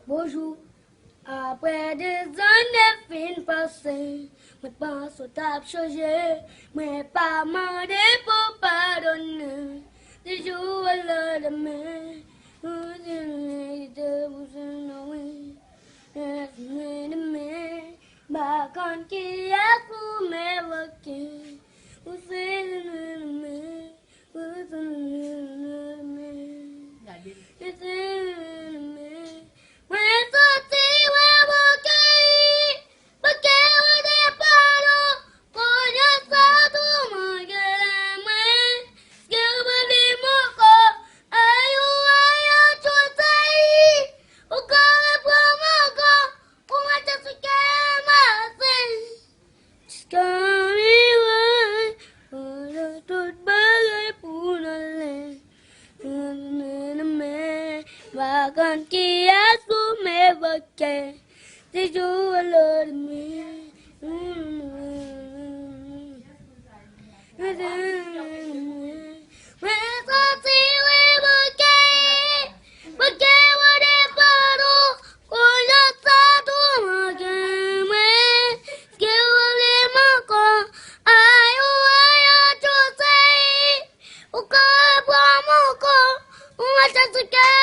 Bonjour. Après des années fin passées, je pense au tap changé, mais pas demandé pour pardonner. Des jours à le demain, vous de vous ennuyer. Bahkan qui a pour m'évoquer, vous faites Bahkan kiasku m'évoquait des jours à l'heure de nuit. Let's go!